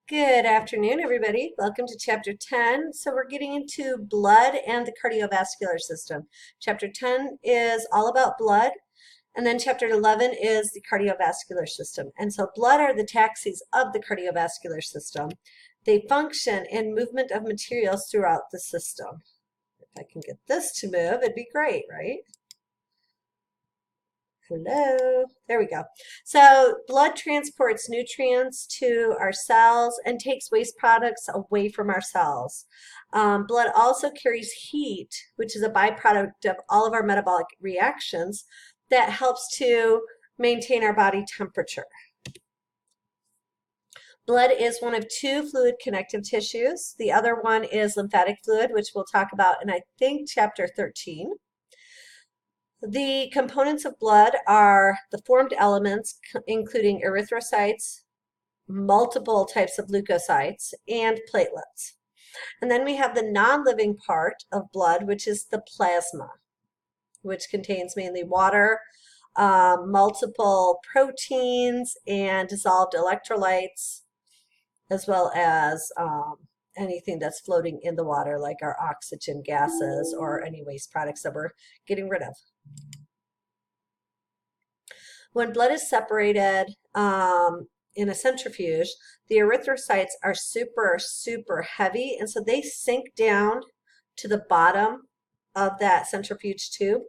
Good afternoon, everybody. Welcome to Chapter 10. So we're getting into blood and the cardiovascular system. Chapter 10 is all about blood, and then Chapter 11 is the cardiovascular system. And so blood are the taxis of the cardiovascular system. They function in movement of materials throughout the system. If I can get this to move, it'd be great, right? Hello, there we go. So blood transports nutrients to our cells and takes waste products away from our cells. Blood also carries heat, which is a byproduct of all of our metabolic reactions that helps to maintain our body temperature. Blood is one of two fluid connective tissues. The other one is lymphatic fluid, which we'll talk about in, I think, Chapter 13. The components of blood are the formed elements, including erythrocytes, multiple types of leukocytes, and platelets. And then we have the non-living part of blood, which is the plasma, which contains mainly water, multiple proteins, and dissolved electrolytes, as well as anything that's floating in the water, like our oxygen gases or any waste products that we're getting rid of. When blood is separated in a centrifuge, the erythrocytes are super heavy, and so they sink down to the bottom of that centrifuge tube.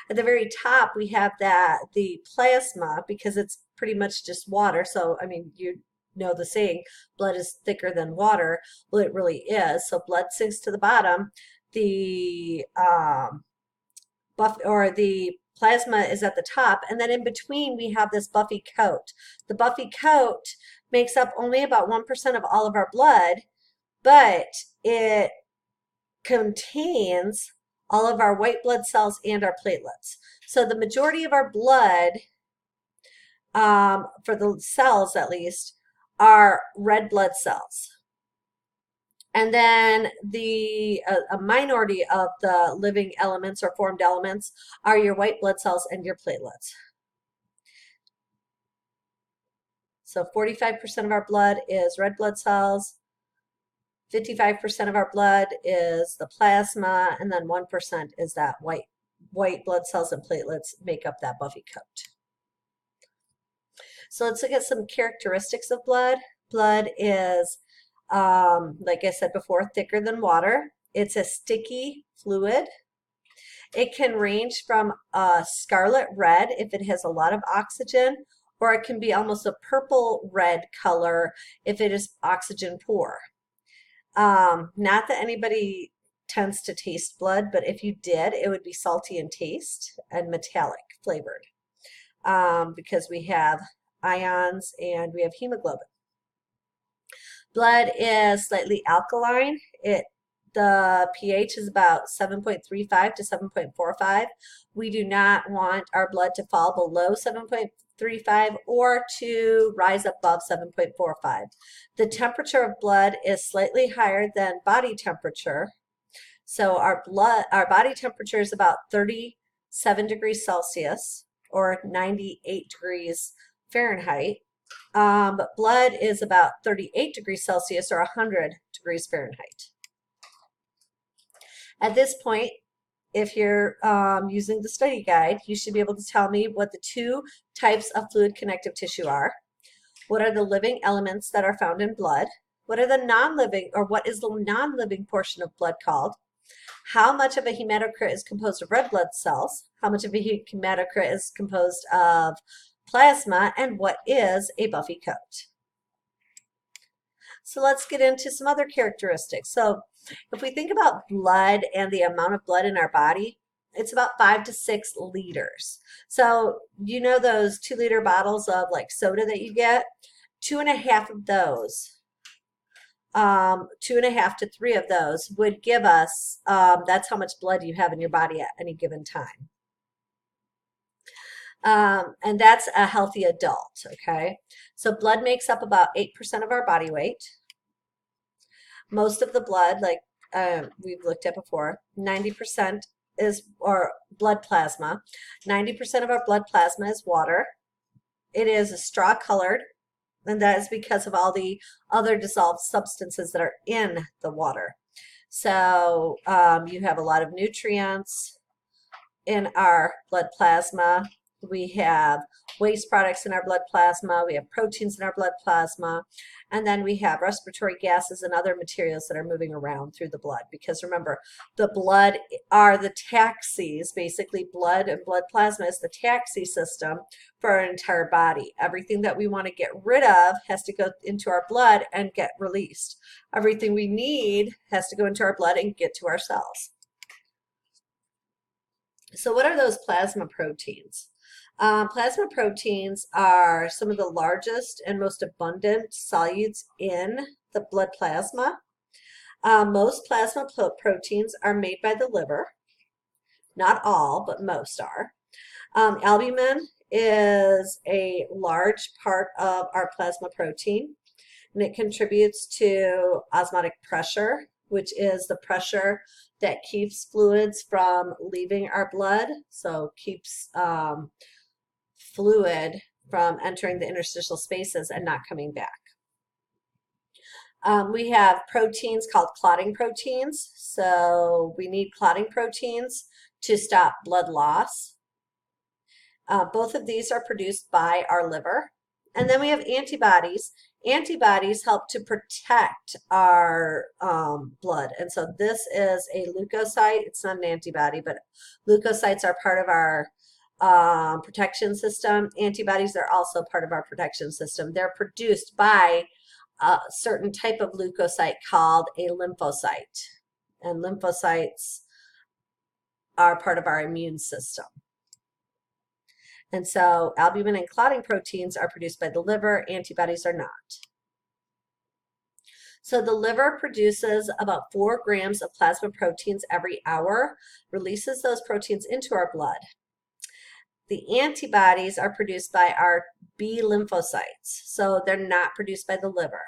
At the very top, we have the plasma, because it's pretty much just water. So, I mean, you know the saying, blood is thicker than water. Well, it really is. So blood sinks to the bottom. The the plasma is at the top, and then in between we have this buffy coat. The buffy coat makes up only about 1% of all of our blood, but it contains all of our white blood cells and our platelets. So the majority of our blood, for the cells at least, are red blood cells. And then a minority of the living elements or formed elements are your white blood cells and your platelets. So 45% of our blood is red blood cells, 55% of our blood is the plasma, and then 1% is that white blood cells and platelets make up that buffy coat. So let's look at some characteristics of blood. Blood is, like I said before, thicker than water. It's a sticky fluid. It can range from a scarlet red if it has a lot of oxygen, or it can be almost a purple red color if it is oxygen poor. Not that anybody tends to taste blood, but if you did, it would be salty in taste and metallic flavored, because we have ions and we have hemoglobin. Blood is slightly alkaline. The pH is about 7.35 to 7.45. We do not want our blood to fall below 7.35 or to rise above 7.45. The temperature of blood is slightly higher than body temperature. So our body temperature is about 37 degrees Celsius or 98 degrees Fahrenheit. But blood is about 38 degrees Celsius or 100 degrees Fahrenheit. At this point, if you're using the study guide, you should be able to tell me what the two types of fluid connective tissue are. What are the living elements that are found in blood? What are the non-living, or what is the non-living portion of blood called? How much of a hematocrit is composed of red blood cells? How much of a hematocrit is composed of plasma? And what is a buffy coat? So let's get into some other characteristics. So if we think about blood and the amount of blood in our body, it's about 5 to 6 liters. So you know those 2-liter bottles of like soda that you get? 2.5 of those, 2.5 to 3 of those would give us, that's how much blood you have in your body at any given time. And that's a healthy adult, okay? So blood makes up about 8% of our body weight. Most of the blood, like we've looked at before, 90% is, or blood plasma, 90% of our blood plasma is water. It is a straw colored. And that is because of all the other dissolved substances that are in the water. So you have a lot of nutrients in our blood plasma. We have waste products in our blood plasma. We have proteins in our blood plasma. And then we have respiratory gases and other materials that are moving around through the blood. Because remember, the blood are the taxis. Basically, blood and blood plasma is the taxi system for our entire body. Everything that we want to get rid of has to go into our blood and get released. Everything we need has to go into our blood and get to our cells. So what are those plasma proteins? Plasma proteins are some of the largest and most abundant solutes in the blood plasma. Most plasma proteins are made by the liver. Not all, but most are. Albumin is a large part of our plasma protein, and it contributes to osmotic pressure, which is the pressure that keeps fluids from leaving our blood, so keeps fluid from entering the interstitial spaces and not coming back. We have proteins called clotting proteins, so we need clotting proteins to stop blood loss. Both of these are produced by our liver. And then we have antibodies. Antibodies help to protect our blood. And so this is a leukocyte. It's not an antibody, but leukocytes are part of our protection system. Antibodies are also part of our protection system. They're produced by a certain type of leukocyte called a lymphocyte. And lymphocytes are part of our immune system. And so albumin and clotting proteins are produced by the liver, antibodies are not. So the liver produces about 4 grams of plasma proteins every hour, releases those proteins into our blood. The antibodies are produced by our B lymphocytes, so they're not produced by the liver.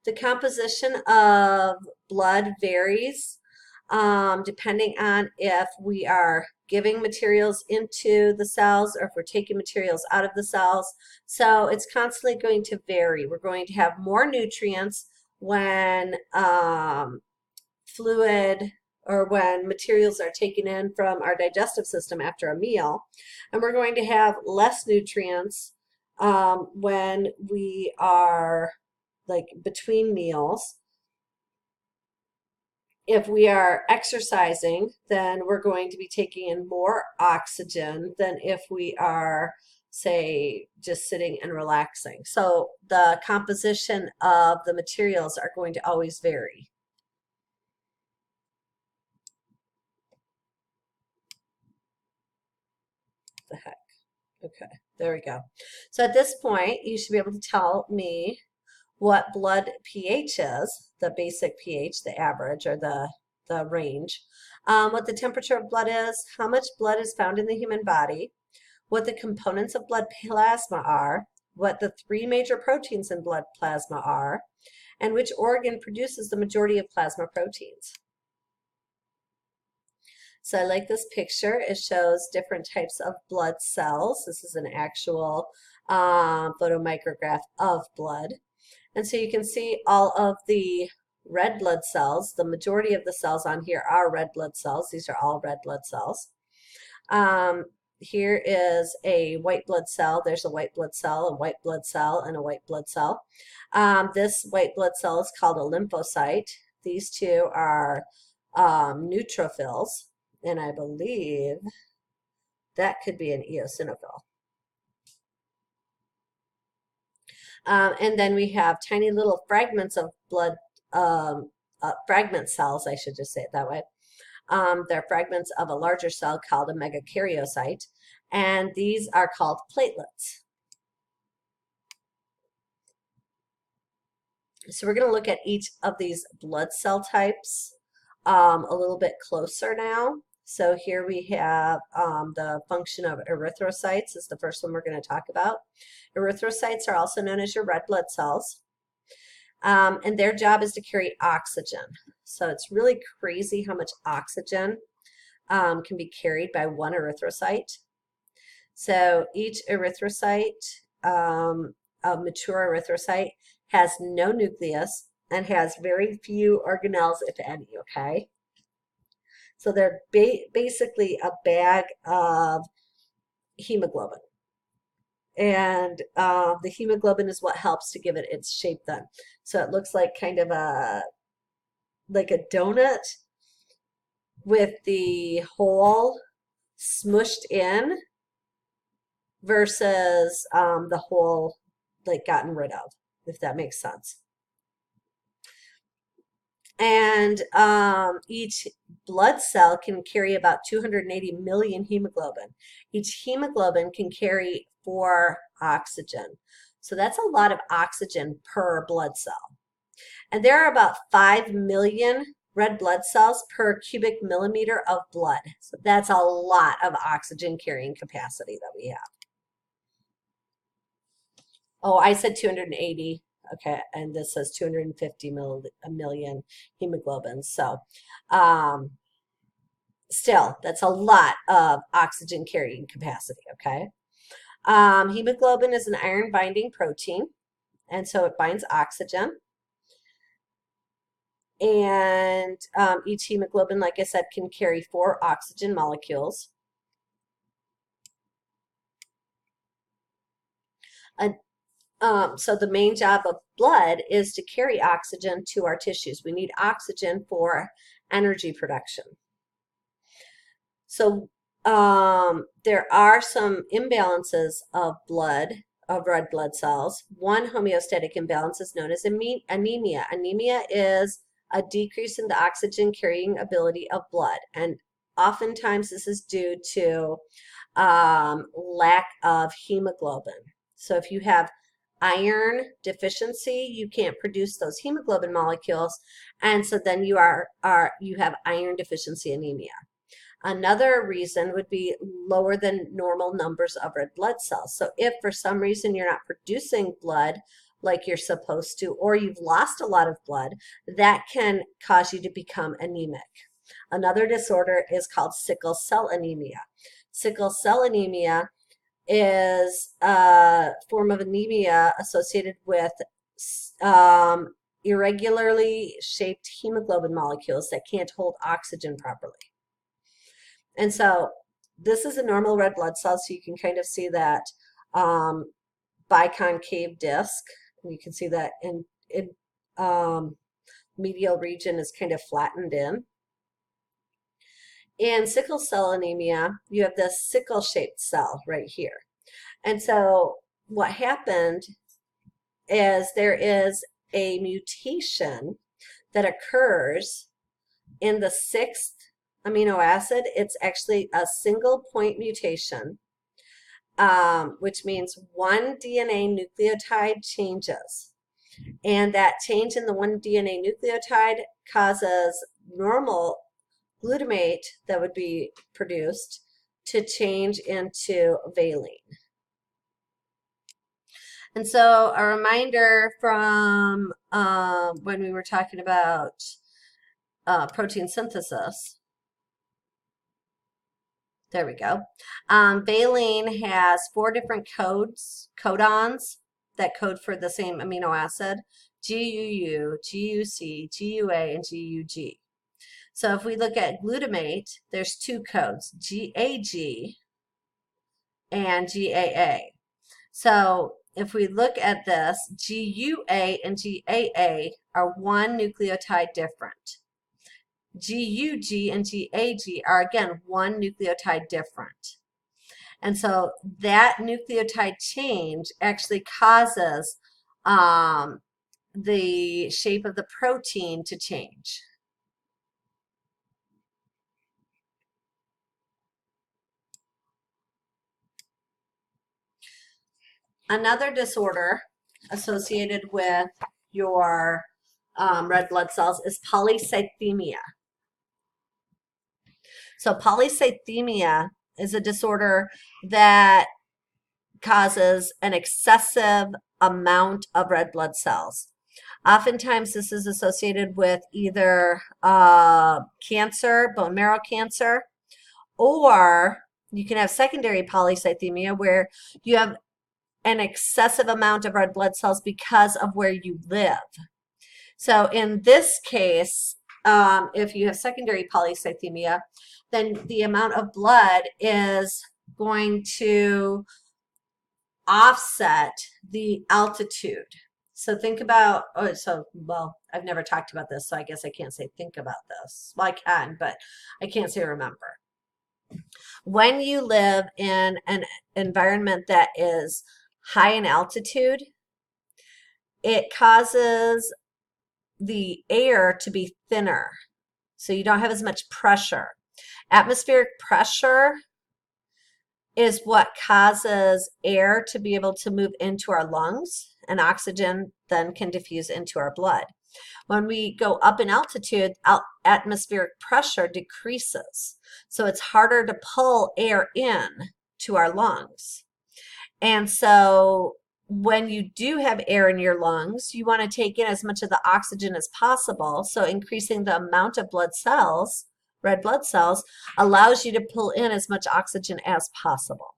The composition of blood varies depending on if we are giving materials into the cells or if we're taking materials out of the cells. So it's constantly going to vary. We're going to have more nutrients when fluid or when materials are taken in from our digestive system after a meal, and we're going to have less nutrients when we are like between meals. If we are exercising, then we're going to be taking in more oxygen than if we are, say, just sitting and relaxing. So the composition of the materials are going to always vary. The heck. Okay, there we go. So at this point, you should be able to tell me what blood pH is, the basic pH, the average or the range, what the temperature of blood is, how much blood is found in the human body, what the components of blood plasma are, what the 3 major proteins in blood plasma are, and which organ produces the majority of plasma proteins. So I like this picture. It shows different types of blood cells. This is an actual photomicrograph of blood. And so you can see all of the red blood cells. The majority of the cells on here are red blood cells. These are all red blood cells. Here is a white blood cell. There's a white blood cell, a white blood cell, and a white blood cell. This white blood cell is called a lymphocyte. These two are neutrophils, and I believe that could be an eosinophil. And then we have tiny little fragments of blood, fragment cells, I should just say it that way. They're fragments of a larger cell called a megakaryocyte, and these are called platelets. So we're going to look at each of these blood cell types a little bit closer now. So here we have the function of erythrocytes is the first one we're going to talk about. Erythrocytes are also known as your red blood cells. And their job is to carry oxygen. So it's really crazy how much oxygen can be carried by one erythrocyte. So each erythrocyte, a mature erythrocyte, has no nucleus and has very few organelles, if any, okay? So they're basically a bag of hemoglobin. And the hemoglobin is what helps to give it its shape then. So it looks like kind of like a donut with the hole smushed in versus the hole like gotten rid of, if that makes sense. And each blood cell can carry about 280 million hemoglobin. Each hemoglobin can carry 4 oxygen. So that's a lot of oxygen per blood cell. And there are about 5 million red blood cells per cubic millimeter of blood. So that's a lot of oxygen carrying capacity that we have. Oh, I said 280. Okay, and this says 250 million hemoglobin. So still, that's a lot of oxygen carrying capacity, okay? Hemoglobin is an iron binding protein, and so it binds oxygen. And each hemoglobin, like I said, can carry 4 oxygen molecules. And so the main job of blood is to carry oxygen to our tissues. We need oxygen for energy production. So there are some imbalances of blood, of red blood cells. One homeostatic imbalance is known as anemia. Anemia is a decrease in the oxygen carrying ability of blood. And oftentimes this is due to lack of hemoglobin. So if you have iron deficiency, you can't produce those hemoglobin molecules, and so then you have iron deficiency anemia. Another reason would be lower than normal numbers of red blood cells. So if for some reason you're not producing blood like you're supposed to, or you've lost a lot of blood, that can cause you to become anemic. Another disorder is called sickle cell anemia. Sickle cell anemia is a form of anemia associated with irregularly shaped hemoglobin molecules that can't hold oxygen properly. And so this is a normal red blood cell, so you can kind of see that biconcave disc. And you can see that in medial region is kind of flattened in. In sickle cell anemia, you have this sickle-shaped cell right here. And so what happened is there is a mutation that occurs in the 6th amino acid. It's actually a single point mutation, which means one DNA nucleotide changes. And that change in the one DNA nucleotide causes normal glutamate that would be produced to change into valine. And so a reminder from when we were talking about protein synthesis. There we go. Valine has 4 different codons that code for the same amino acid: GUU, GUC, GUA, and GUG. So if we look at glutamate, there's 2 codes, GAG and GAA. So if we look at this, GUA and GAA are 1 nucleotide different. GUG and GAG are again 1 nucleotide different. And so that nucleotide change actually causes the shape of the protein to change. Another disorder associated with your red blood cells is polycythemia. So polycythemia is a disorder that causes an excessive amount of red blood cells. Oftentimes this is associated with either cancer, bone marrow cancer, or you can have secondary polycythemia where you have an excessive amount of red blood cells because of where you live. So in this case, if you have secondary polycythemia, then the amount of blood is going to offset the altitude. So think about, well, I've never talked about this, so I guess I can't say think about this. Well, I can, but I can't say remember. When you live in an environment that is high in altitude, it causes the air to be thinner. So you don't have as much pressure. Atmospheric pressure is what causes air to be able to move into our lungs, and oxygen then can diffuse into our blood. When we go up in altitude, atmospheric pressure decreases. So it's harder to pull air in to our lungs. And so when you do have air in your lungs, you want to take in as much of the oxygen as possible. So increasing the amount of blood cells, red blood cells, allows you to pull in as much oxygen as possible.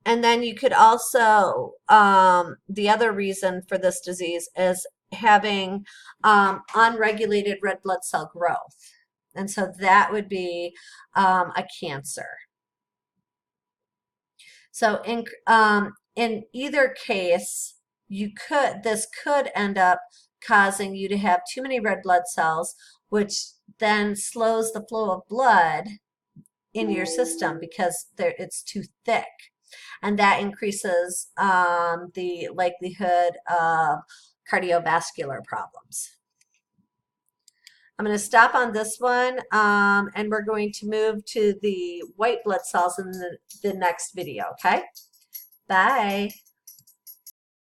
And then you could also, the other reason for this disease is having unregulated red blood cell growth. And so that would be a cancer. So in either case, this could end up causing you to have too many red blood cells, which then slows the flow of blood in your system because it's too thick. And that increases the likelihood of cardiovascular problems. I'm going to stop on this one, and we're going to move to the white blood cells in the next video, okay? Bye.